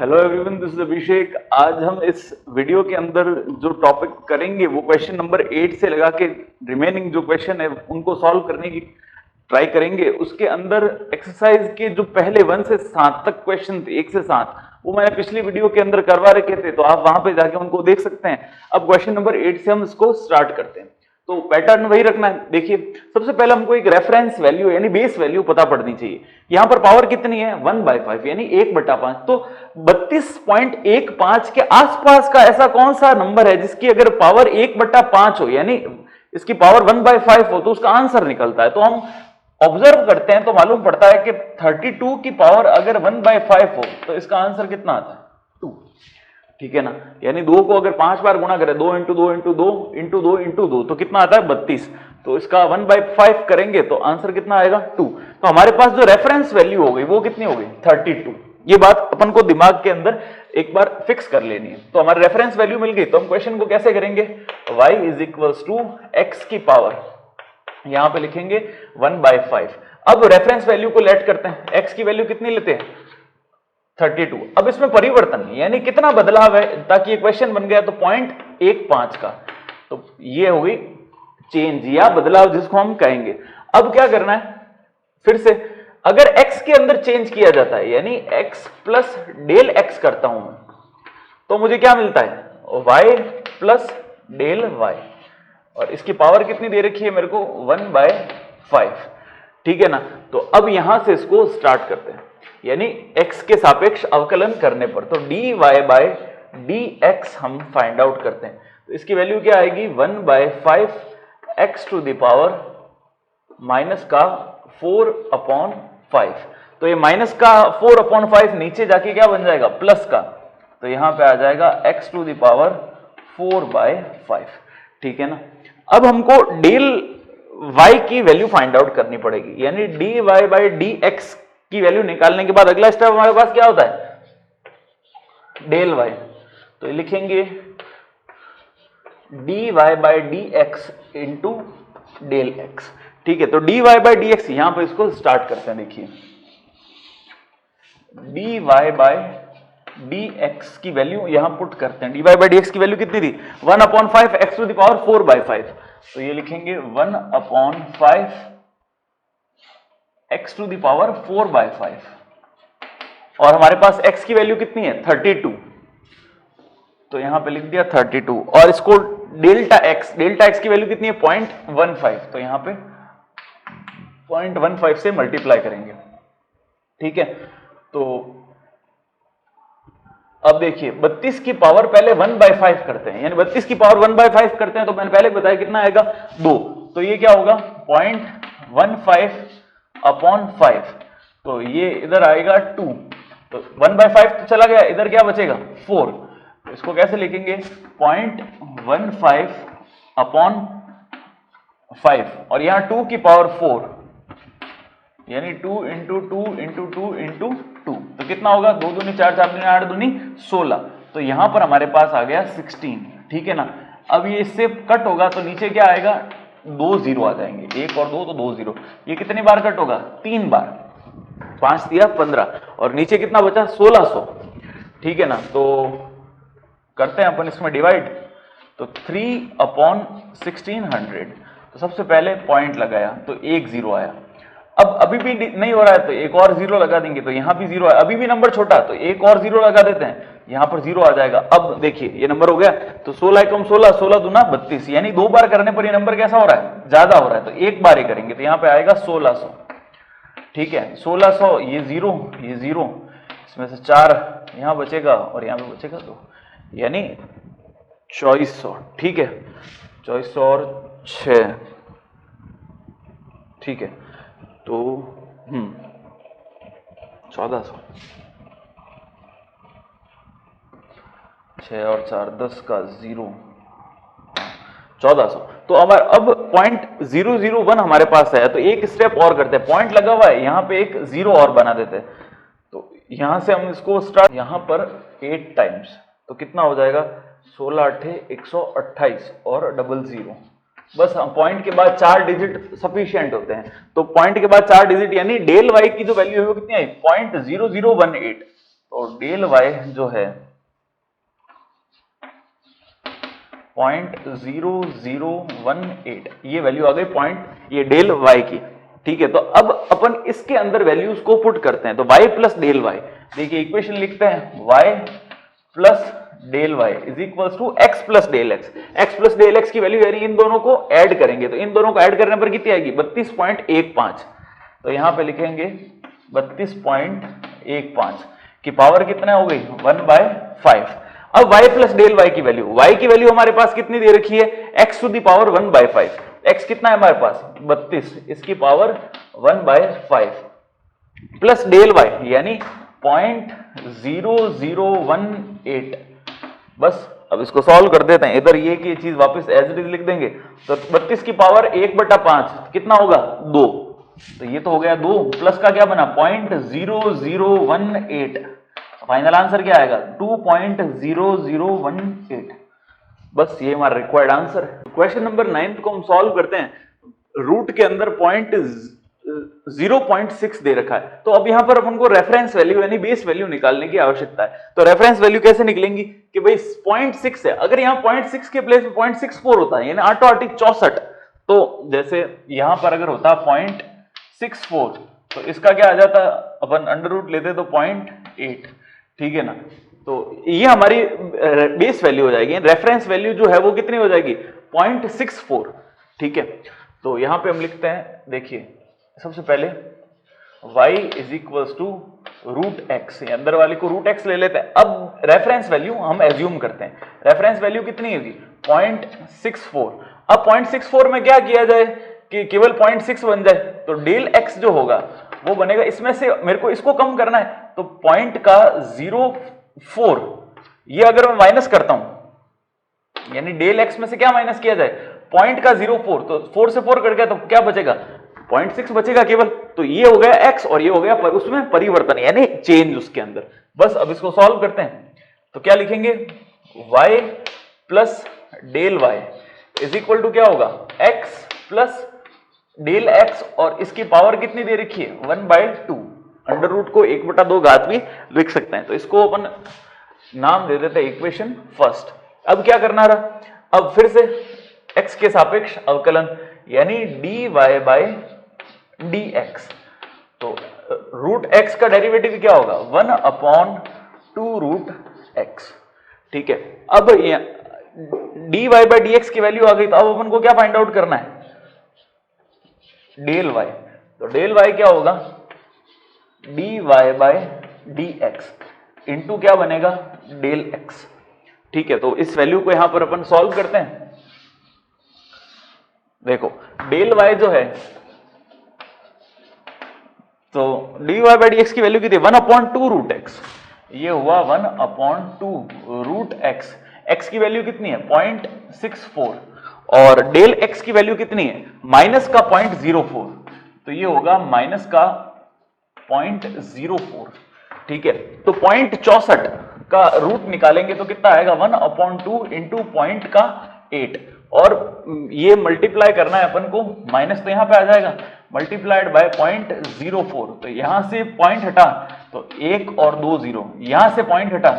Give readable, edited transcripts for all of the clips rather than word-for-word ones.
Hello everyone, this is अभिषेक। आज हम इस वीडियो के अंदर जो टॉपिक करेंगे वो क्वेश्चन नंबर 8 से लगा के रिमेनिंग जो क्वेश्चन है उनको सॉल्व करने की ट्राई करेंगे। उसके अंदर एक्सरसाइज के जो पहले 1 से 7 तक क्वेश्चन थे, 1 से 7, वो मैंने पिछली वीडियो के अंदर करवा रखे थे, तो आप वहां पे जाके उनको देख सकते हैं। अब क्वेश्चन नंबर 8 से हम इसको स्टार्ट करते हैं। तो पैटर्न वही रखना है। देखिए, सबसे पहले हमको एक रेफरेंस वैल्यू यानी बेस वैल्यू पता पड़नी चाहिए। यहां पर पावर कितनी है? 1/5 यानी 1/5। तो 32.15 के आसपास का ऐसा कौन सा नंबर है जिसकी अगर पावर 1/5 हो, यानी इसकी पावर 1/5 हो, तो उसका आंसर निकलता है। तो हम ऑब्जर्व करते हैं तो मालूम पड़ता है कि 32 की पावर अगर 1/5 हो तो इसका आंसर कितना आता है? 2। ठीक है ना? यानी 2 को अगर 5 बार गुणा करें, 2 × 2 × 2 × 2 × 2, तो कितना आता है? 32। तो इसका 1/5 करेंगे तो आंसर कितना आएगा? 2। तो हमारे पास जो रेफरेंस वैल्यू हो गई वो कितनी हो गई? 32। ये बात अपन को दिमाग के अंदर एक बार फिक्स कर लेनी है। तो हमारी रेफरेंस वैल्यू मिल गई। तो हम क्वेश्चन को कैसे करेंगे? y = x की पावर, यहां पे लिखेंगे 1/5। अब रेफरेंस वैल्यू को लेट करते हैं। x की वैल्यू कितनी लेते हैं? 32। अब इसमें परिवर्तन यानी कितना बदलाव है, ताकि ये क्वेश्चन बन गया तो 0.15 का। तो ये हो गई चेंज या बदलाव जिसको हम कहेंगे। अब क्या करना है? फिर से अगर x के अंदर चेंज किया जाता है, यानी x प्लस डेल x करता हूं मैं, तो मुझे क्या मिलता है? y plus del y। और इसकी पावर कितनी दे रखी है मेरे को? 1/5। ठीक है ना? तो अब यहां से इसको स्टार्ट करते हैं, यानी x के सापेक्ष अवकलन करने पर। तो dy/dx हम फाइंड आउट करते हैं। तो इसकी वैल्यू क्या आएगी? 1/5 x to the power minus का 4/5। तो ये माइनस का 4/5 नीचे जाके क्या बन जाएगा? प्लस का। तो यहां पे आ जाएगा x टू द पावर 4/5। ठीक है ना? अब हमको डेल y की वैल्यू फाइंड आउट करनी पड़ेगी, यानी dy/dx की वैल्यू निकालने के बाद अगला स्टेप हमारे पास क्या होता है? Del y। तो ये लिखेंगे dy/dx इंटू डेल x। ठीक है? तो dy/dx यहां पर इसको स्टार्ट करते हैं। देखिए, dy/dx की वैल्यू यहां पुट करते हैं। dy/dx की वैल्यू कितनी थी? 1/5 x टू द पावर 4/5। तो ये लिखेंगे 1/5 x टू द पावर 4/5। और हमारे पास x की वैल्यू कितनी है? 32। तो यहां पे लिख दिया 32। और इसको डेल्टा x की वैल्यू कितनी है? 0.15। तो यहां पे 0.15 से मल्टीप्लाई करेंगे। ठीक है? तो अब देखिए, 32 की पावर पहले 1/5 करते हैं, यानी 32 की पावर 1/5 करते हैं। तो मैंने पहले बताया कितना आएगा? 2। तो ये क्या होगा? 0.15/5। तो ये इधर आएगा 2। तो 1/5 तो चला गया, इधर क्या बचेगा? 4। तो इसको कैसे लिखेंगे? 0.15/5 और यहां 2 की पावर 4, यानी 2 × 2 × 2 × 2। तो कितना होगा? 2 दूनी 4, 4 दूनी 8, दूनी 16। तो यहां पर हमारे पास आ गया 16। ठीक है ना? अब ये इससे कट होगा तो नीचे क्या आएगा? 2 0 आ जाएंगे। 1 और 2 तो 2 0। ये कितनी बार कट होगा? 3 बार। 5 दिया 15 और नीचे कितना बचा? 1600। ठीक है ना? तो करते हैं अपन इसमें डिवाइड। तो 3/1600। तो सबसे पहले पॉइंट लगाया तो 1 0 आया। अब अभी भी नहीं हो रहा है तो एक और 0 लगा देंगे, तो यहां भी 0 है। अभी भी नंबर छोटा, तो एक और 0 लगा देते हैं, यहां पर 0 आ जाएगा। अब देखिए, ये नंबर हो गया। तो 16 × 16, 16 दूना 32, यानी 2 बार करने पर ये नंबर कैसा हो रहा है? ज्यादा हो रहा है। तो एक बार ही करेंगे, तो यहां पे आएगा 1600। ठीक है? 1600, ये 0, ये 0, इसमें से 4 यहां बचेगा और यहां पे बचेगा 2, यानी 2400। ठीक है? 2400 और 6। ठीक है? तो 1400, 6 और 4 10 का 0, 1400। तो हमारे अब 0.001 हमारे पास है। तो एक स्टेप और करते हैं। पॉइंट लगा हुआ है, यहां पे एक 0 और बना देते हैं। तो यहां से हम इसको स्टार्ट, यहां पर 8 टाइम्स, तो कितना हो जाएगा? 16 8 128 और 00। बस हम पॉइंट के बाद 4 डिजिट सफिशिएंट होते हैं। तो पॉइंट के बाद 4 डिजिट, यानी डेल वाई की जो वैल्यू है वो कितनी आई? 0.0018। तो डेल वाई जो है 0.0018, ये वैल्यू आ गई ये डेल वाई की। ठीक है, तो अब अपन इसके अंदर वैल्यूज को पुट करते हैं। तो y प्लस डेल वाई, देखिए इक्वेशन लिखते हैं y plus del y is equals to x plus del x. x plus del x की वैल्यू यानी इन दोनों को ऐड करेंगे, तो इन दोनों को ऐड करने पर कितनी आएगी 32.15। तो यहां पे लिखेंगे 32.15 की पावर कितना हो गई 1/5। अब y प्लस डेल वाई की वैल्यू, y की वैल्यू हमारे पास कितनी दे रखी है x to the power 1/5। x कितना है हमारे पास 32, इसकी पावर 1/5 प्लस डेल वाई यानी 0.0018। बस अब इसको सॉल्व कर देते हैं, इधर ये की चीज वापस एज इट इज लिख देंगे। तो 32 की पावर 1/5 कितना होगा 2, तो ये तो हो गया 2, प्लस का क्या बना 0.0018। फाइनल आंसर क्या आएगा 2.0018। बस ये हमारा रिक्वायर्ड आंसर है। क्वेश्चन नंबर 9 को हम सॉल्व करते हैं। रूट के अंदर 0.6 दे रखा है, तो अब यहां पर अपन को रेफरेंस वैल्यू यानी बेस वैल्यू निकालने की आवश्यकता है। तो रेफरेंस वैल्यू कैसे निकलेंगी कि भाई 0.6 है, अगर यहां 0.6 के प्लेस में 0.64 होता है यानी 8 8 64, तो जैसे यहां पर अगर होता 0.64 तो इसका क्या आ जाता, अपन अंडर रूट लेते तो 0.8, ठीक है ना। तो ये हमारी बेस वैल्यू हो जाएगी। रेफरेंस वैल्यू जो है वो कितनी हो जाएगी 0.64, ठीक है। तो यहां पे हम लिखते हैं, देखिए सबसे पहले y is equals to root x, अंदर वाले को रूट एक्स ले लेते हैं। अब रेफरेंस वैल्यू हम एज्यूम करते हैं, रेफरेंस वैल्यू कितनी होगी 0.64। अब 0.64 में क्या किया जाए कि केवल 0.6 बन जाए, तो डेल x जो होगा वो बनेगा, इसमें से मेरे को इसको कम करना है, तो पॉइंट का 0.4 ये अगर मैं माइनस करता हूं, यानी डेल x में से क्या माइनस किया जाए पॉइंट का 0.4, तो 4 से 4 कट गया तो क्या बचेगा 0.6 बचेगा केवल। तो ये हो गया x और ये हो गया उसमें परिवर्तन यानी चेंज उसके अंदर। बस अब इसको सॉल्व करते हैं, तो क्या लिखेंगे y plus del y is equal to क्या होगा x प्लस डेल x, और इसकी पावर कितनी दे रखी है 1/2। अंडर रूट को 1/2 घात भी लिख सकते हैं। तो इसको अपन नाम दे देते हैं इक्वेशन फर्स्ट। अब क्या करना रहा, अब फिर से x के सापेक्ष अवकलन यानी dy बाय dx। तो रूट x का डेरिवेटिव क्या होगा 1/2 रूट x, ठीक है। अब dy बाय dx की वैल्यू आ गई, तो अब अपन को क्या फाइंड आउट करना है डेल y। तो डेल y क्या होगा dy बाय dx इंटू क्या बनेगा डेल x, ठीक है। तो इस वैल्यू को यहां पर अपन सॉल्व करते हैं। देखो डेल y जो है, तो dy बाय dx की वैल्यू कितनी 1/2 रूट x, ये हुआ 1/2 रूट x। x की वैल्यू कितनी है 0.64 और डेल x की वैल्यू कितनी है माइनस का 0.04, तो ये होगा माइनस का 0.04, ठीक है। तो 0.64 का रूट निकालेंगे तो कितना आएगा 1/2 इंटू पॉइंट का 8, और ये मल्टीप्लाई करना है अपन को, माइनस तो यहां पे आ जाएगा मल्टीप्लाइड बाय 0.04। तो यहां से पॉइंट हटा तो 1 और 2 0, यहां से पॉइंट हटा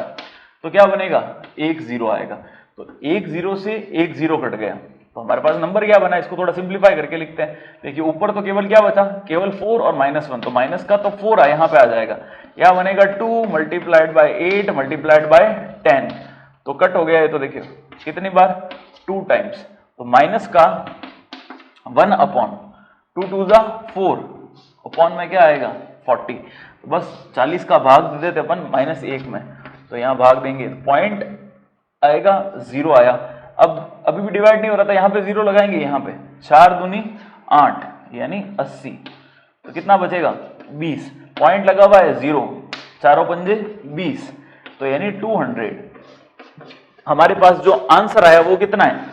तो क्या बनेगा 1 0 आएगा। तो 1 0 से 1 0 कट गया, तो हमारे पास नंबर क्या बना, इसको थोड़ा सिंप्लीफाई करके लिखते हैं। देखिए ऊपर तो केवल क्या बचा केवल 4 और -1, तो माइनस का तो 4 आ यहां पे आ जाएगा, यह बनेगा 2 मल्टीप्लाइड बाय 8 मल्टीप्लाइड बाय 10, तो कट हो गया है। तो देखिए कितनी बार 2 टाइम्स, तो माइनस का 1/2 2 जा 4 अपॉन में क्या आएगा 40, तो बस 40 का भाग दे देते अपन -1 में, तो यहां भाग देंगे पॉइंट आएगा 0 आया। अब अभी भी डिवाइड नहीं हो रहा था, यहां पे 0 लगाएंगे, यहां पे 4 दूनी 8 यानी 80, तो कितना बचेगा 20, पॉइंट लगा हुआ है 0, 4 पंजे 20, तो यानी 200। हमारे पास जो आंसर आया वो कितना है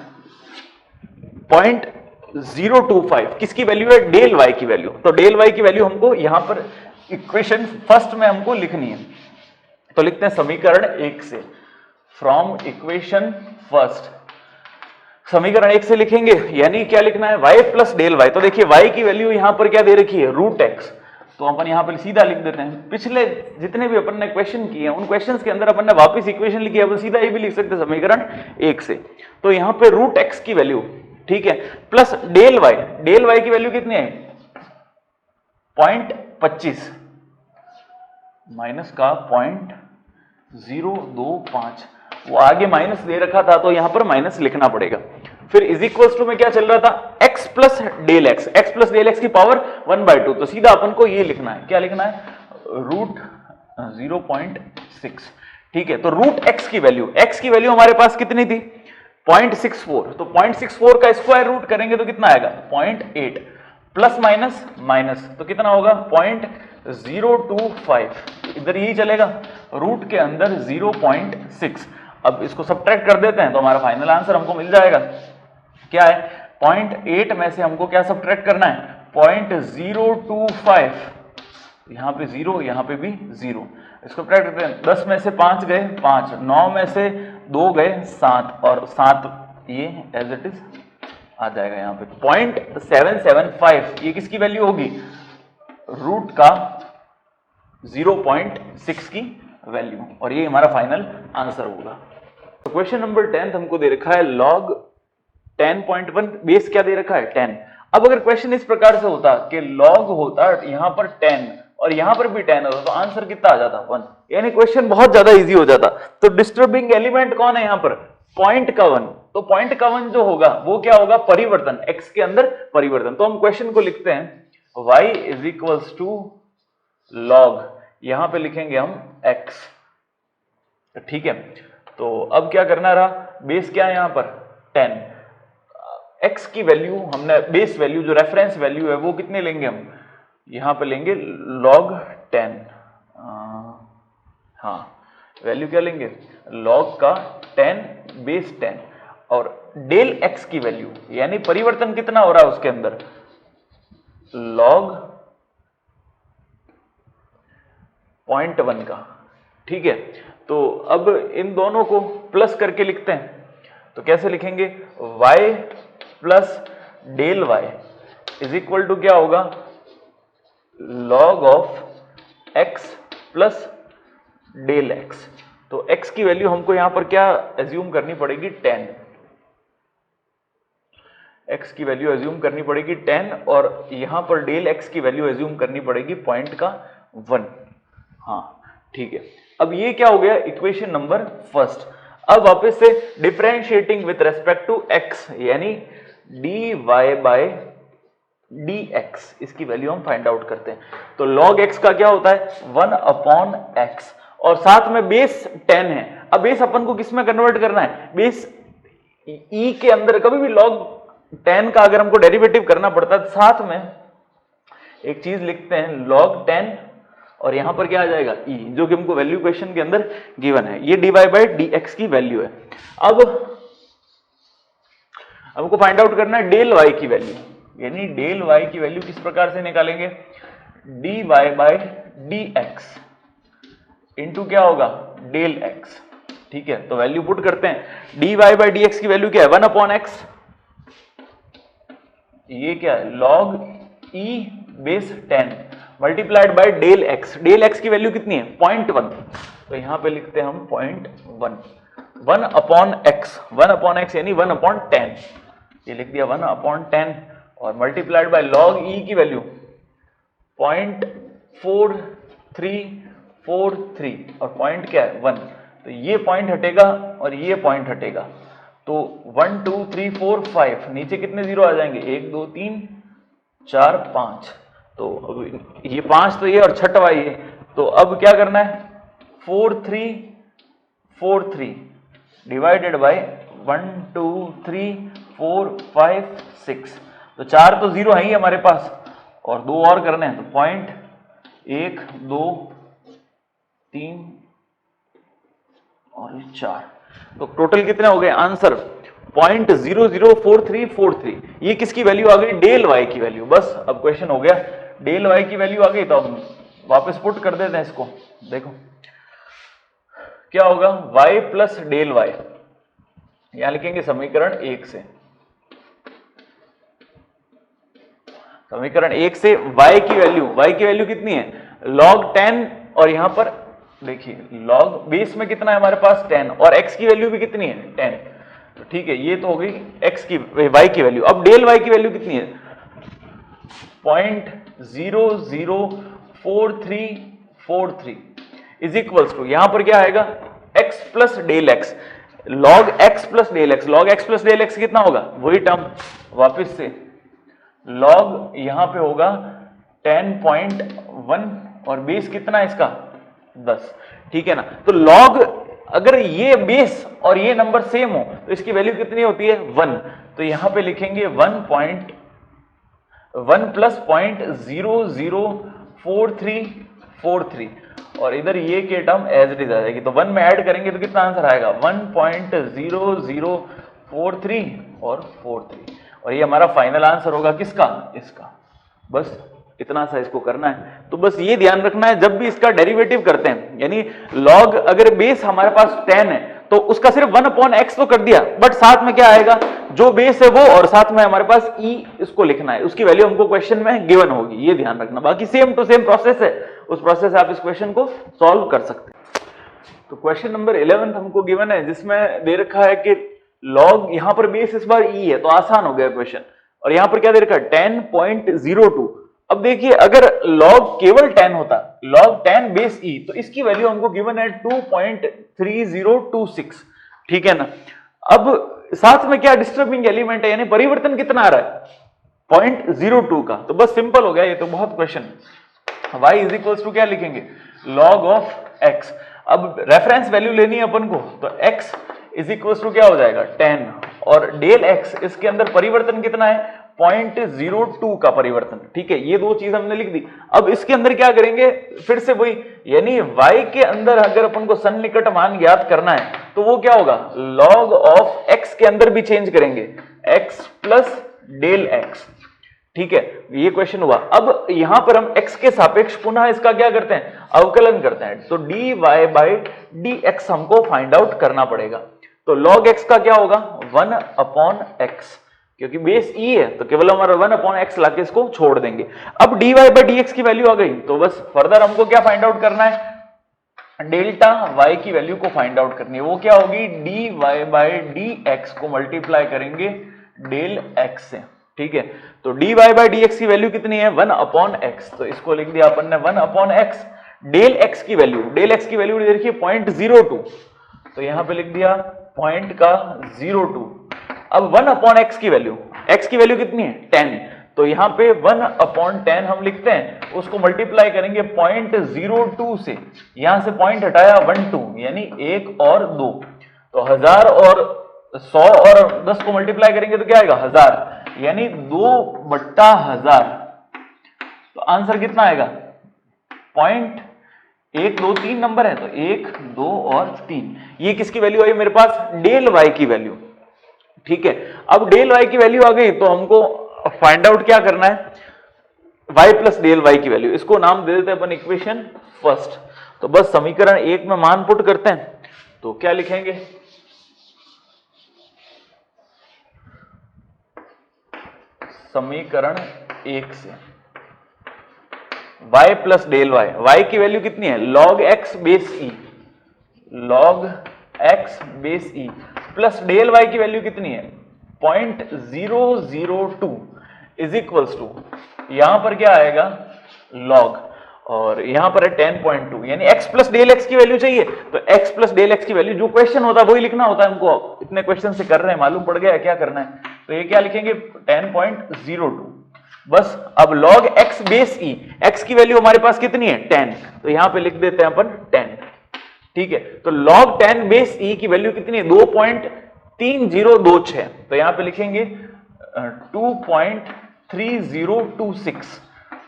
0.025, किसकी वैल्यू है डेल y की वैल्यू। तो डेल y की वैल्यू हमको यहां पर इक्वेशन फर्स्ट में हमको लिखनी है, तो लिखते हैं समीकरण 1 से, फ्रॉम इक्वेशन फर्स्ट समीकरण 1 से लिखेंगे, यानी क्या लिखना है y प्लस डेल y। तो देखिए y की वैल्यू यहां पर क्या दे रखी है रूट x, तो अपन यहाँ पर सीधा लिख देते हैं। पिछले जितने भी अपन ने क्वेश्चन किए हैं उन क्वेश्चंस के अंदर अपन ने वापस इक्वेशन लिखी है, अपन सीधा ये भी लिख सकते हैं समीकरण 1 से। तो यहाँ पे रूट एक्स की वैल्यू, ठीक है, प्लस डेल वाई की वैल्यू कितनी है 0.25 माइनस का 0.025, वो आगे माइनस दे रखा था तो यहां पर माइनस लिखना पड़ेगा। फिर इज इक्वल्स टू में क्या चल रहा था x प्लस डेल एक्स की पावर 1/2, तो सीधा अपन को ये लिखना है, क्या लिखना है रूट 0.6, ठीक है। तो रूट x की वैल्यू हमारे पास कितनी थी 0.64, तो 0.64 का स्क्वायर रूट करेंगे तो कितना आएगा 0.8, प्लस माइनस तो कितना होगा 0.025, इधर यही चलेगा, रूट के अंदर 0.6। अब इसको सब्ट्रैक्ट कर देते हैं तो हमारा फाइनल आंसर हमको मिल जाएगा, क्या है 0.8 में से हमको क्या सब्ट्रैक्ट करना है 0.025, यहाँ पे 0 यहाँ पे भी 0, इसको सब्ट्रैक्ट करते हैं, 10 में से 5 गए 5, 9 में से 2 गए 7, और 7 ये एज इट इज आ जाएगा यहाँ पे 0.775, ये किसकी वैल्यू होगी रूट का 0.6 की वैल्यू, और ये हमारा फाइनल आंसर होगा। तो क्वेश्चन नंबर 10 हमको दे रखा है log 10.1, बेस क्या दे रखा है 10। अब अगर क्वेश्चन इस प्रकार से होता कि log होता यहां पर 10 और यहां पर भी 10 होता तो आंसर कितना आ जाता 1, यानी क्वेश्चन बहुत ज्यादा इजी हो जाता। तो डिस्टर्बिंग एलिमेंट कौन है यहां पर पॉइंट का 1, तो पॉइंट का 1 जो होगा वो क्या होगा परिवर्तन, x के अंदर परिवर्तन। तो हम क्वेश्चन को लिखते हैं y is equals to log, यहां पे लिखेंगे हम x, ठीक है। तो अब क्या करना रहा, बेस क्या है यहां पर 10, x की वैल्यू हमने बेस वैल्यू जो रेफरेंस वैल्यू है वो कितने लेंगे हम, यहां पे लेंगे log 10, हाँ वैल्यू क्या लेंगे log का 10 बेस 10, और डेल x की वैल्यू यानी परिवर्तन कितना हो रहा है उसके अंदर log 0.1 का, ठीक है। तो अब इन दोनों को प्लस करके लिखते हैं, तो कैसे लिखेंगे y plus del y is equal to क्या होगा log of x plus del x। तो x की वैल्यू हमको यहां पर क्या एज्यूम करनी पड़ेगी 10, x की वैल्यू एज्यूम करनी पड़ेगी 10, और यहां पर डेल x की वैल्यू एज्यूम करनी पड़ेगी पॉइंट का 1, हाँ ठीक है। अब ये क्या हो गया इक्वेशन नंबर फर्स्ट। अब वापस से differentiating with respect to x, यानी dy बाय dx, इसकी वैल्यू हम फाइंड आउट करते हैं। तो log x का क्या होता है 1/x, और साथ में बेस 10 है। अब बेस अपन को किस में कन्वर्ट करना है, बेस e के अंदर कभी भी log 10 का अगर हमको डेरिवेटिव करना पड़ता है तो साथ में एक चीज लिखते हैं log 10, और यहां पर क्या आ जाएगा e, जो कि हमको वैल्यू क्वेश्चन के अंदर गिवन है, ये dy बाय dx की वैल्यू है। अब हमको फाइंड आउट करना है डेल y की वैल्यू, यानी डेल y की वैल्यू किस प्रकार से निकालेंगे dy बाय dx इंटू क्या होगा डेल x, ठीक है। तो वैल्यू पुट करते हैं, dy बाय dx की वैल्यू क्या है 1/x, ये क्या है log e base 10 multiplied by del x की वैल्यू कितनी है 0.1, तो यहां पे लिखते हैं हम 0.1, 1/x यानी 1/10, ये लिख दिया 1/10, और मल्टीप्लाइड बाय log e की वैल्यू 0.4343, और पॉइंट क्या है 1, तो ये पॉइंट हटेगा और ये पॉइंट हटेगा, तो 1 2 3 4 5, नीचे कितने जीरो आ जाएंगे 1 2 3 4 5, तो अब ये 5 तो ये और छठवा ये, तो अब क्या करना है 4343 डिवाइडेड बाय 1 2 3 4 5 6, तो 4 तो जीरो है ही हमारे पास, और 2 और करने हैं, तो पॉइंट 1 2 3 और 4, तो टोटल कितने हो गए आंसर 0.004343, ये किसकी वैल्यू आ गई डेल y की वैल्यू। बस अब क्वेश्चन हो गया, डेल y की वैल्यू आ गई, तो हम वापस पुट कर देते हैं इसको, देखो क्या होगा y प्लस डेल y, यहां लिखेंगे समीकरण 1 से, समीकरण 1 से y की वैल्यू कितनी है, log 10, और यहां पर देखिए log बेस में कितना है हमारे पास 10, और x की वैल्यू भी कितनी है 10। तो ठीक है, ये तो हो गई x की y की वैल्यू। अब डेल y की वैल्यू कितनी है 0.004343 इज इक्वल्स टू, यहां पर क्या आएगा x plus del x, log x plus del x। log x plus del x कितना होगा, वही टर्म वापस से log यहां पे होगा 10.1 और बेस कितना है इसका 10, ठीक है ना। तो log अगर ये बेस और ये नंबर सेम हो तो इसकी वैल्यू कितनी होती है 1, तो यहां पे लिखेंगे 1 प्लस 0.004343 और इधर ये के टर्म एज इट इज आ जाएगी। तो 1 में ऐड करेंगे तो कितना आंसर आएगा 1.0043 और 43, और ये हमारा फाइनल आंसर होगा किसका, इसका। बस इतना सा इसको करना है। तो बस ये ध्यान रखना है जब भी इसका डेरिवेटिव करते हैं, यानी log अगर बेस हमारे पास 10 है तो उसका सिर्फ 1/x तो कर दिया, बट साथ में क्या आएगा जो बेस है वो, और साथ में हमारे पास e इसको लिखना है, उसकी वैल्यू हमको क्वेश्चन में गिवन होगी, ये ध्यान रखना। बाकी सेम टू सेम प्रोसेस है, उस प्रोसेस से आप इस क्वेश्चन को सॉल्व कर सकते हैं। तो क्वेश्चन नंबर 11 हमको गिवन है, जिसमें दे रखा है कि log यहां पर बेस इस बार e है तो आसान हो गया क्वेश्चन, और यहां पर क्या दे रखा है 10.02। अब देखिए अगर log केवल 10 होता, log 10 बेस e, तो इसकी वैल्यू हमको गिवन है 2.3026, ठीक है ना। अब साथ में क्या डिस्टर्बिंग एलिमेंट है, यानी परिवर्तन कितना आ रहा है 0.02 का। तो बस सिंपल हो गया ये तो, बहुत question. y is equals to क्या लिखेंगे log ऑफ x। अब रेफरेंस वैल्यू लेनी है अपन को, तो x इज इक्वल्स टू क्या हो जाएगा 10, और डेल x इसके अंदर परिवर्तन कितना है 0.02 का परिवर्तन, ठीक है। ये दो चीज हमने लिख दी। अब इसके अंदर क्या करेंगे, फिर से वही, यानी y के अंदर अगर अपन को सन्निकट मान ज्ञात करना है तो वो क्या होगा log ऑफ x के अंदर भी चेंज करेंगे x प्लस डेल x, ठीक है। ये क्वेश्चन हुआ। अब यहां पर हम x के सापेक्ष पुनः इसका क्या करते हैं अवकलन करते हैं, तो dy बाई dx हमको फाइंड आउट करना पड़ेगा। तो log x का क्या होगा 1/x, क्योंकि बेस e है तो केवल हमारा 1/x लाके इसको छोड़ देंगे। अब dy बाई dx की वैल्यू आ गई, तो बस फर्दर हमको क्या फाइंड आउट करना है, डेल्टा y की वैल्यू को फाइंड आउट करनी है। वो क्या होगी dy बाई dx को मल्टीप्लाई करेंगे डेल x से, ठीक है। तो dy बाई dx की वैल्यू कितनी है 1/x, तो इसको लिख दिया अपन ने 1/x। डेल x की वैल्यू देखिए 0.02, तो यहां पे लिख दिया पॉइंट का 02। अब 1/x की वैल्यू, x की वैल्यू कितनी है 10, तो यहां पे 1/10 हम लिखते हैं, उसको मल्टीप्लाई करेंगे 0.02 से, यहां से पॉइंट हटाया 12, यानी 1 और 2, तो 1000 और 100 और 10 को मल्टीप्लाई करेंगे तो क्या आएगा 1000, यानी 2/1000। तो आंसर कितना आएगा 0.123 नंबर है, तो 1, 2 और 3। ये किसकी वैल्यू आई मेरे पास डेल y की वैल्यू, ठीक है। अब डेल y की वैल्यू आ गई तो हमको फाइंड आउट क्या करना है y प्लस डेल y की वैल्यू, इसको नाम दे देते हैं अपन इक्वेशन फर्स्ट। तो बस समीकरण 1 में मान पुट करते हैं, तो क्या लिखेंगे समीकरण 1 से y प्लस डेल y की वैल्यू कितनी है log x base e, log x base e plus del y की वैल्यू कितनी है 0.002 इज इक्वल्स टू, यहां पर क्या आएगा log, और यहां पर है 10.2, यानी x प्लस डेल x की वैल्यू चाहिए, तो x प्लस डेल x की वैल्यू जो क्वेश्चन होता है वही लिखना होता है हमको। इतने क्वेश्चन से कर रहे हैं, मालूम पड़ गया क्या करना है, तो ये क्या लिखेंगे 10.02। बस अब log x base e, x की वैल्यू हमारे पास कितनी है 10, तो यहां पे लिख देते हैं अपन 10, ठीक है। तो log 10 बेस e की वैल्यू कितनी है 2.3026, तो यहां पे लिखेंगे 2.3026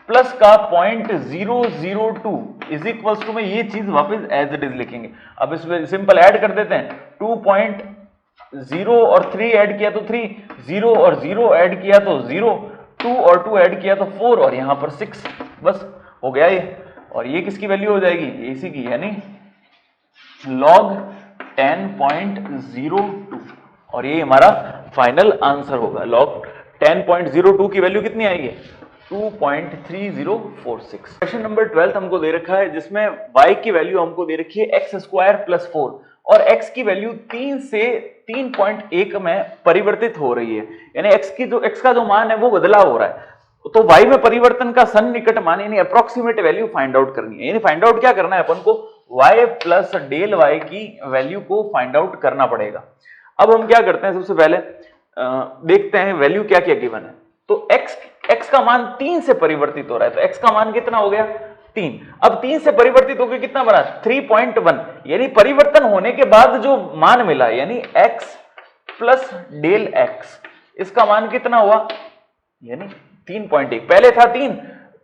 प्लस का 0.002 इज इक्वल्स टू में ये चीज वापस एज इट इज लिखेंगे। अब इसमें सिंपल ऐड कर देते हैं, 2.0 और 3 ऐड किया तो 3, 0 और 0 ऐड किया तो 0, 2 और 2 ऐड किया तो 4, और यहां पर 6, बस हो गया ये। और ये किसकी वैल्यू हो जाएगी इसी की, यानी log 10.02, और ये हमारा फाइनल आंसर होगा। log 10.02 की वैल्यू कितनी आएगी 2.3046। क्वेश्चन नंबर 12 हमको दे रखा है जिसमें y की वैल्यू हमको दे रखी है x² + 4 और x की वैल्यू 3 से 3.1 में परिवर्तित हो रही है, यानी x का जो मान है वो बदलाव हो रहा है। तो y में परिवर्तन का सन्निकट मान यानी अप्रोक्सीमेट वैल्यू फाइंड आउट करनी है। यानी फाइंड आउट क्या करना है अपन को, y + डेल y की वैल्यू को फाइंड आउट करना पड़ेगा। अब हम क्या करते हैं, सबसे पहले देखते हैं वैल्यू क्या क्या गिवन है। तो x का मान 3 से परिवर्तित हो रहा है, तो x का मान कितना हो गया 3। अब 3 से परिवर्तित होकर कितना बना 3.1, यानी परिवर्तन होने के बाद जो मान मिला यानी x + डेल x, इसका मान कितना हुआ यानी 3.1। पहले था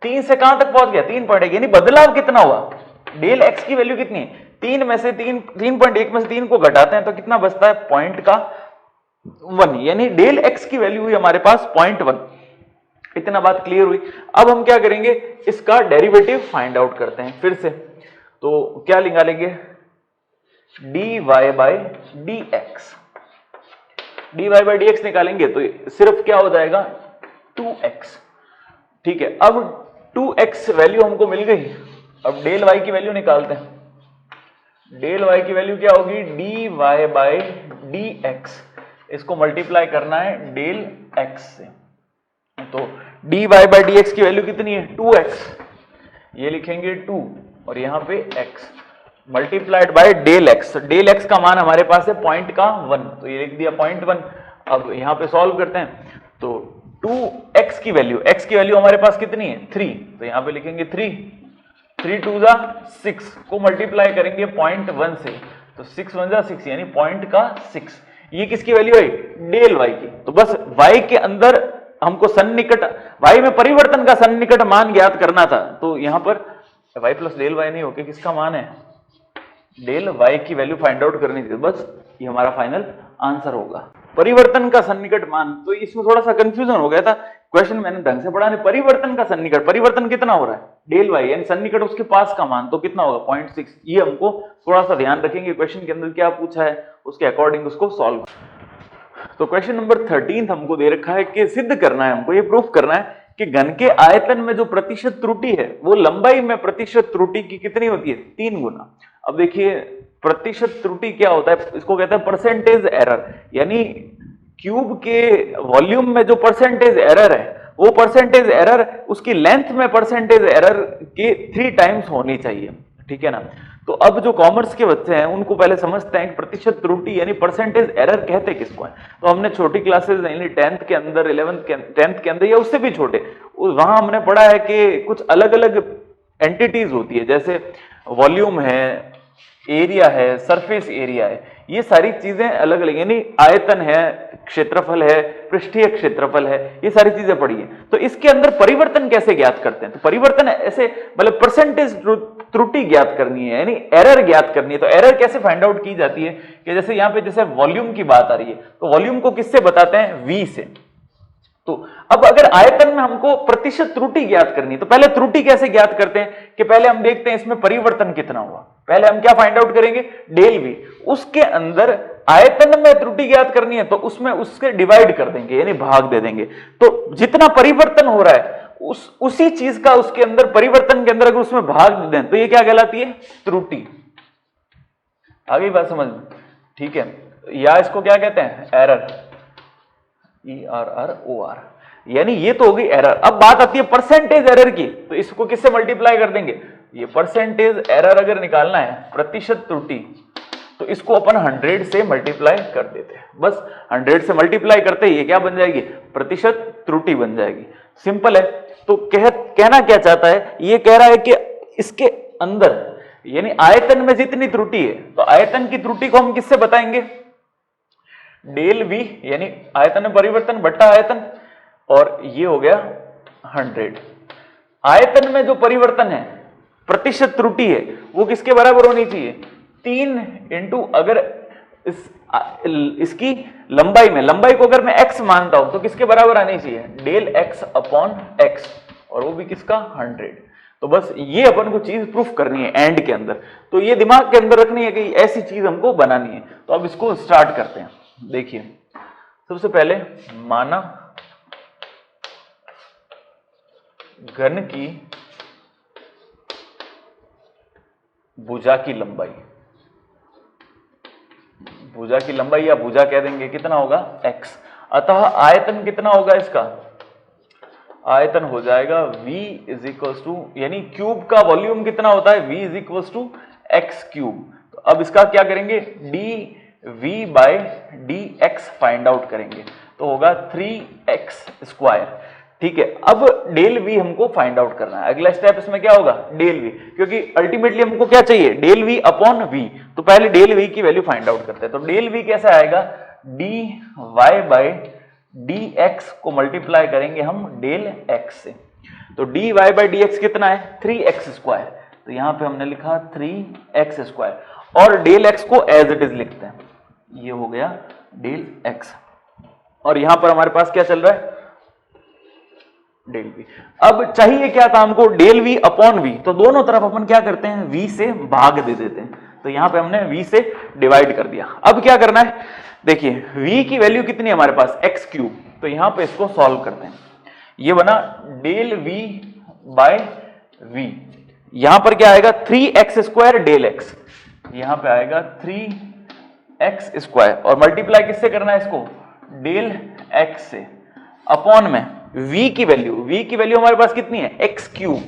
3 से कहां तक पहुंच गया 3.1, यानी बदलाव कितना हुआ, डेल x की वैल्यू कितनी है 3 में से 3.1 में से 3 को घटाते हैं तो कितना बचता है 0.1, यानी डेल x की वैल्यू हुई हमारे पास 0.1। इतना बात क्लियर हुई। अब हम क्या करेंगे, इसका डेरिवेटिव फाइंड आउट करते हैं फिर से। तो क्या निकालेंगे, dy/dx निकालेंगे तो सिर्फ क्या हो जाएगा 2x। ठीक है, अब 2x वैल्यू हमको मिल गई। अब डेल y की वैल्यू निकालते हैं। डेल y की वैल्यू क्या होगी dy/dx, इसको मल्टीप्लाई करना है डेल x से। तो dy/dx की वैल्यू कितनी है 2x, ये लिखेंगे 2 और यहां पे x multiplied by del x। Del x का मान हमारे पास है 0.1, तो ये लिख दिया 0.1। अब यहां पे सॉल्व करते हैं तो 2x की वैल्यू, x की वैल्यू हमारे पास कितनी है 3, तो यहां पे लिखेंगे 3 2 6 को मल्टीप्लाई करेंगे 0.1 से, तो 6 1 6 यानी 0.6। ये किसकी वैल्यू है डेल y की। तो बस y के अंदर हमको सन्निकट y में परिवर्तन का सन्निकट मान ज्ञात करना था, तो यहां पर y + डेल y नहीं होके किसका मान है डेल y की वैल्यू फाइंड आउट करनी थी। बस ये हमारा फाइनल आंसर होगा। परिवर्तन का सन्निकट मान, तो इसमें थोड़ा सा कंफ्यूजन हो गया था, क्वेश्चन मैंने ढंग से पढ़ा नहीं। परिवर्तन का सन्निकट, परिवर्तन कितना हो रहा है डेल y, यानी सन्निकट उसके पास का मान, तो कितना होगा 0.6। ये हमको थोड़ा सा ध्यान रखेंगे, क्वेश्चन के अंदर क्या पूछा है उसके अकॉर्डिंग उसको सॉल्व। तो क्वेश्चन नंबर 13 हमको दे रखा है कि सिद्ध करना है, हमको ये प्रूफ करना है कि घन के आयतन में जो प्रतिशत त्रुटि है वो लंबाई में प्रतिशत त्रुटि की कितनी होती है 3 गुना। अब देखिए प्रतिशत त्रुटि क्या होता है, इसको कहते हैं परसेंटेज एरर, यानी क्यूब के वॉल्यूम में जो परसेंटेज एरर है वो परसेंटेज एरर उसकी लेंथ में परसेंटेज एरर के 3 टाइम्स होनी चाहिए, ठीक है ना। तो अब जो कॉमर्स के बच्चे हैं उनको पहले समझते हैं कि प्रतिशत त्रुटि यानी परसेंटेज एरर कहते किसको है। तो हमने छोटी क्लासेस यानी 10th के अंदर 10th के अंदर या उससे भी छोटे, वहां हमने पढ़ा है कि कुछ अलग अलग एंटिटीज होती है, जैसे वॉल्यूम है, एरिया है, सरफेस एरिया है, ये सारी चीजें अलग अलग, यानी आयतन है, क्षेत्रफल है, पृष्ठीय क्षेत्रफल है, ये सारी चीजें पढ़ी है। तो इसके अंदर परिवर्तन कैसे ज्ञात करते हैं, तो परिवर्तन ऐसे मतलब परसेंटेज त्रुटि ज्ञात करनी है यानी एरर ज्ञात करनी है। तो एरर कैसे फाइंड आउट की जाती है कि जैसे यहाँ पे जैसे वॉल्यूम की बात आ रही है तो वॉल्यूम को किससे बताते हैं v से। तो अब अगर आयतन में हमको प्रतिशत त्रुटि ज्ञात करनी है तो पहले त्रुटि कैसे ज्ञात करते हैं कि पहले हम देखते हैं इसमें परिवर्तन कितना हुआ, पहले हम क्या फाइंड आउट करेंगे डेल v, उसके अंदर आयतन में त्रुटि ज्ञात करनी है तो उसमें उसके डिवाइड कर देंगे यानी भाग दे देंगे। तो जितना परिवर्तन हो रहा है उसी चीज का उसके अंदर परिवर्तन के अंदर अगर उसमें भाग दे दें तो ये क्या कहलाती है त्रुटि। आगे बात समझ में, ठीक है। या इसको क्या कहते हैं एरर, ERROR, यानी ये तो हो गई एरर। अब बात आती है परसेंटेज एरर की, तो इसको किससे मल्टीप्लाई कर देंगे, ये परसेंटेज एरर अगर निकालना है प्रतिशत त्रुटि तो इसको अपन 100 से मल्टीप्लाई कर देते हैं। बस 100 से मल्टीप्लाई करते ही ये क्या बन जाएगी प्रतिशत त्रुटि बन जाएगी, सिंपल है। तो कहना क्या चाहता है, ये कह रहा है कि इसके अंदर यानी आयतन में जितनी त्रुटि है तो आयतन की त्रुटि को हम किससे बताएंगे डेल v, यानी आयतन में परिवर्तन बट्टा आयतन, और ये हो गया 100। आयतन में जो परिवर्तन है प्रतिशत त्रुटि है वो किसके बराबर होनी चाहिए 3 इंटू, अगर इसकी लंबाई में, लंबाई को अगर मैं x मानता हूं तो किसके बराबर आनी चाहिए डेल x अपॉन x, और वो भी किसका 100। तो बस ये अपन को चीज प्रूफ करनी है एंड के अंदर, तो ये दिमाग के अंदर रखनी है कि ऐसी चीज हमको बनानी है। तो अब इसको स्टार्ट करते हैं। देखिए सबसे पहले माना घन की भुजा की लंबाई, भुजा की लंबाई या भुजा कह देंगे, कितना होगा x। अतः आयतन कितना होगा इसका, आयतन हो जाएगा v इज इक्वल्स टू, यानी क्यूब का वॉल्यूम कितना होता है, v is equals to x cube. तो अब इसका क्या करेंगे, dv by dx find out करेंगे, तो होगा 3x स्क्वायर। ठीक है, अब डेल v हमको फाइंड आउट करना है। अगला स्टेप इसमें क्या होगा, डेल v, क्योंकि अल्टीमेटली हमको क्या चाहिए, डेल v अपॉन v। तो पहले डेल v की वैल्यू फाइंड आउट करते हैं। तो डेल v कैसा आएगा, dy बाय dx को मल्टीप्लाई करेंगे हम डेल x से। तो dy बाय dx कितना है, 3x स्क्वायर। तो यहां पे हमने लिखा 3x स्क्वायर और डेल x को एज इट इज लिखते हैं, ये हो गया डेल x। और यहां पर हमारे पास क्या चल रहा है, डेल v। अब चाहिए क्या था हमको, डेल v अपॉन v। तो दोनों तरफ अपन क्या करते हैं, v से भाग दे देते हैं। तो यहां पे हमने v से डिवाइड कर दिया। अब क्या करना है, देखिए v की वैल्यू कितनी है हमारे पास, एक्स क्यूब। तो यहां पे इसको सॉल्व करते हैं, ये बना डेल v बाय v। यहां पर क्या आएगा, 3x स्क्वायर डेल x, यहां पे आएगा 3x स्क्वायर और मल्टीप्लाई किससे करना है इसको, डेल x से, अपॉन में v की वैल्यू हमारे पास कितनी है, x क्यूब।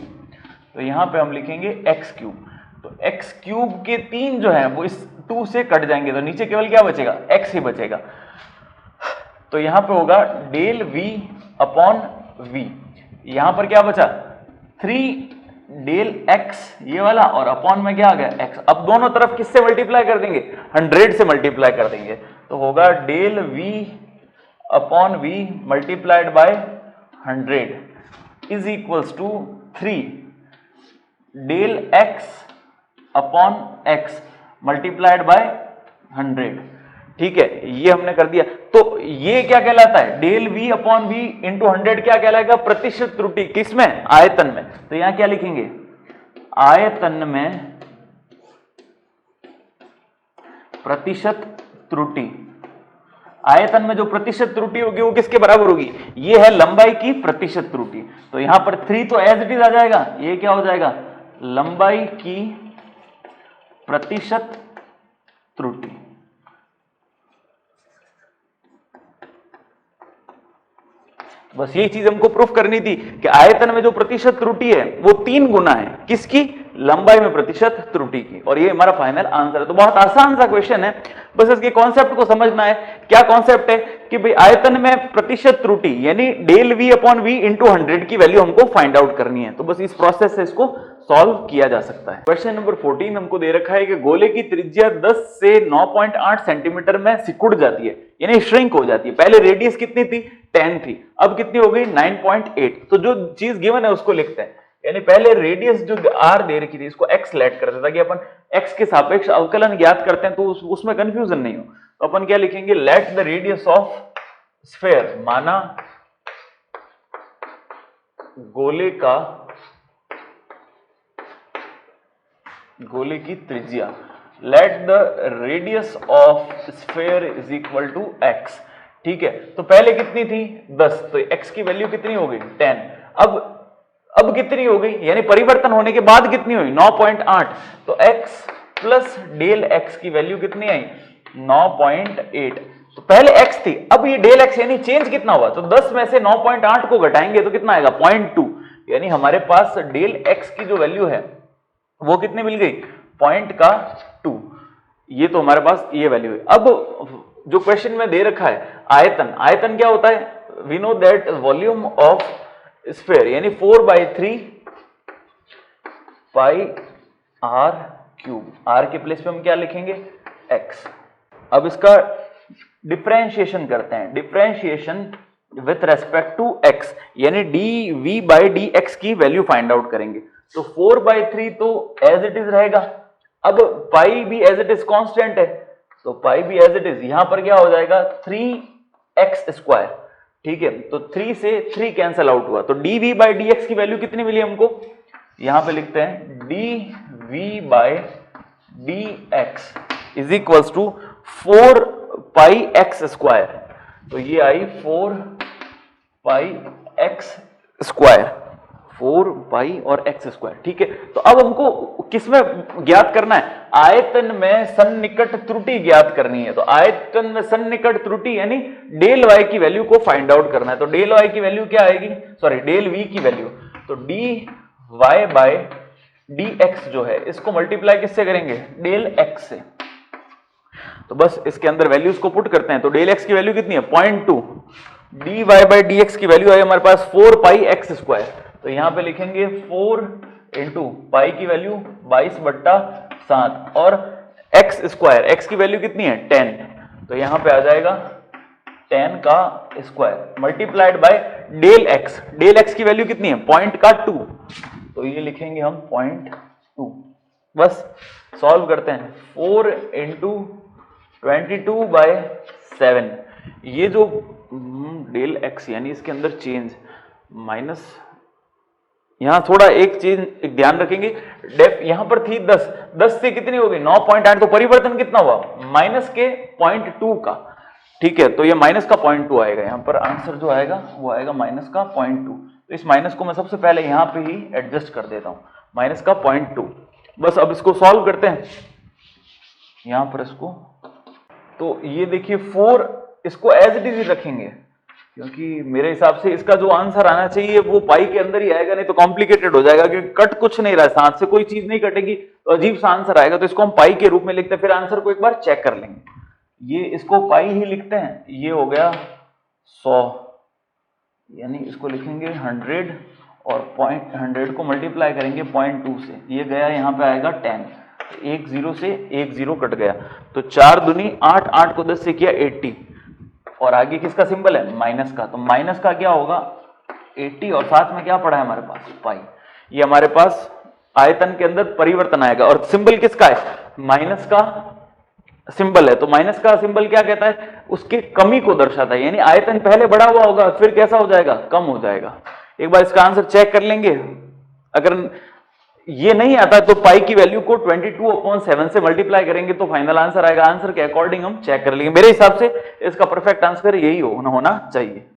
तो यहां पे हम लिखेंगे x क्यूब। तो x क्यूब के 3 जो है वो इस 2 से कट जाएंगे, तो नीचे केवल क्या बचेगा, x ही बचेगा। तो यहां पे होगा डेल v अपॉन v। यहां पर क्या बचा, 3 डेल x ये वाला, और अपॉन में क्या आ गया, x। अब दोनों तरफ किससे मल्टीप्लाई कर देंगे, 100 से मल्टीप्लाई कर देंगे। तो होगा del v upon v multiplied by 100 is equals to 3 del x upon x multiplied by 100। ठीक है, ये हमने कर दिया। तो ये क्या कहलाता है, del v upon v into 100 क्या कहलाएगा, प्रतिशत त्रुटि, किसमें, आयतन में। तो यहां क्या लिखेंगे, आयतन में प्रतिशत त्रुटि। आयतन में जो प्रतिशत त्रुटि होगी वो किसके बराबर होगी, ये है लंबाई की प्रतिशत त्रुटि। तो यहां पर 3 तो एज इट इज आ जाएगा, ये क्या हो जाएगा, लंबाई की प्रतिशत त्रुटि। बस यही चीज हमको प्रूफ करनी थी कि आयतन में जो प्रतिशत त्रुटि है वो 3 गुना है किसकी, लंबाई में प्रतिशत त्रुटि की। और ये हमारा फाइनल आंसर है। तो बहुत आसान सा क्वेश्चन है, बस इसके कॉन्सेप्ट को समझना है। क्या कॉन्सेप्ट है कि भाई आयतन में प्रतिशत त्रुटि यानी del v upon v into 100 की वैल्यू हमको फाइंड आउट करनी है। तो बस इस प्रोसेस से इसको सॉल्व किया जा सकता है। क्वेश्चन नंबर 14 हमको दे रखा है कि गोले की त्रिज्या 10 से 9.8 सेंटीमीटर में सिकुड़ जाती है, यानी श्रिंक हो जाती है। पहले रेडियस कितनी थी, 10 थी, अब कितनी हो गई, 9.8। तो जो चीज गिवन है उसको लिखते हैं, यानी पहले रेडियस जो r दे रखी थी इसको x लेट करते हैं ताकि अपन x के सापेक्ष अवकलन ज्ञात करते हैं तो उसमें कंफ्यूजन नहीं हो। तो अपन क्या लिखेंगे, let the radius of sphere, माना गोले की त्रिज्या, let the radius of sphere is equal to x। ठीक है, तो पहले कितनी थी 10, तो x की वैल्यू कितनी हो गई 10। अब कितनी हो गई, यानी परिवर्तन होने के बाद कितनी हुई 9.8। तो x प्लस डेल x की वैल्यू कितनी आई 9.8। तो पहले x थी, अब ये डेल x यानी चेंज कितना हुआ, तो 10 में से 9.8 को घटाएंगे तो कितना आएगा 0.2, यानी हमारे पास डेल x की जो वैल्यू है वो कितनी मिल गई 0.2। ये तो हमारे पास ये वैल्यू है। अब जो क्वेश्चन में दे रखा है आयतन क्या होता है, we know that volume of sphere यानी 4/3 पाई r क्यूब। r के प्लेस पे हम क्या लिखेंगे x। अब इसका डिफरेंशिएशन करते हैं, differentiation with respect to x, यानी dv बाई dx की वैल्यू फाइंड आउट करेंगे। तो 4/3 तो एज इट इज रहेगा, अब पाई भी एज इट इज कांस्टेंट है, तो पाई भी एज इट इज, यहां पर क्या हो जाएगा 3x स्क्वायर। ठीक है, तो 3 से 3 कैंसल आउट हुआ, तो dv बाई dx की वैल्यू कितनी मिली हमको, यहां पे लिखते हैं dv by dx is equals to 4 pi x square. तो ये आई 4 पाई x स्क्वायर। 4 पाई और एक्स स्क्वायर। ठीक है, तो अब हमको किसमें ज्ञात करना है? आयतन में सन्निकट त्रुटि ज्ञात करनी है। तो आयतन में सन्निकट त्रुटि यानी डेल वाई की वैल्यू को फाइंड आउट करना है। तो डेल वाई की वैल्यू क्या आएगी, सॉरी डेल वी की वैल्यू, तो d y by d x जो है इसको मल्टीप्लाई किससे करेंगे? डेल एक्स से। तो बस इसके अंदर वैल्यूज को पुट करते हैं। तो डेल एक्स की वैल्यू कितनी है? 0.2। D y by d x की वैल्यू है हमारे पास 4 पाई एक्स स्क्वायर। तो यहां पे लिखेंगे 4 इंटू पाई की वैल्यू 22/7 और एक्स स्क्वायर, एक्स की वैल्यू कितनी है? 10। तो यहां पे आ जाएगा 10 का square multiplied by del x. Del x की वैल्यू कितनी है? 0.2। तो ये लिखेंगे हम 0.2। बस सॉल्व करते हैं। 4 इंटू 22/7, ये जो डेल एक्स यानी इसके अंदर चेंज माइनस, यहां थोड़ा एक चीज एक ध्यान रखेंगे, डेफ यहां पर थी 10 से कितनी हो गई? 9.8। तो परिवर्तन कितना हुआ? माइनस के 0.2 का। ठीक है, तो ये माइनस का 0.2 आएगा। यहां पर आंसर जो आएगा वो आएगा माइनस का 0.2। तो इस माइनस को मैं सबसे पहले यहां पे ही एडजस्ट कर देता हूं, माइनस का 0.2। बस अब इसको सॉल्व करते हैं यहां पर इसको। तो ये देखिए 4, इसको एज इट इज रखेंगे क्योंकि मेरे हिसाब से इसका जो आंसर आना चाहिए वो पाई के अंदर ही आएगा, नहीं तो कॉम्प्लिकेटेड हो जाएगा क्योंकि कट कुछ नहीं रहा है, साथ से कोई चीज नहीं कटेगी तो अजीब सा आंसर आएगा। तो इसको हम पाई के रूप में लिखते हैं, फिर आंसर को एक बार चेक कर लेंगे। ये इसको पाई ही लिखते हैं, ये हो गया 100, यानी इसको लिखेंगे 100 और 100 को मल्टीप्लाई करेंगे 0.2 से, ये गया यहाँ पे आएगा 10। 1 0 से 1 0 कट गया, तो 4 दूनी 8, 8 को 10 से किया 80, और आगे किसका सिंबल है? माइनस का। तो माइनस का क्या होगा? 80, और साथ में क्या पड़ा है हमारे पास? पाई। ये हमारे पास आयतन के अंदर परिवर्तन आएगा, और सिंबल किसका है? माइनस का सिंबल है। तो माइनस का सिंबल क्या कहता है? उसके कमी को दर्शाता है, यानी आयतन पहले बढ़ा हुआ होगा फिर कैसा हो जाएगा? कम हो जाएगा। एक बार इसका आंसर चेक कर लेंगे। अगर ये नहीं आता तो पाई की वैल्यू को 22/7 से मल्टीप्लाई करेंगे तो फाइनल आंसर आएगा। आंसर के अकॉर्डिंग हम चेक कर लेंगे। मेरे हिसाब से इसका परफेक्ट आंसर यही होना चाहिए।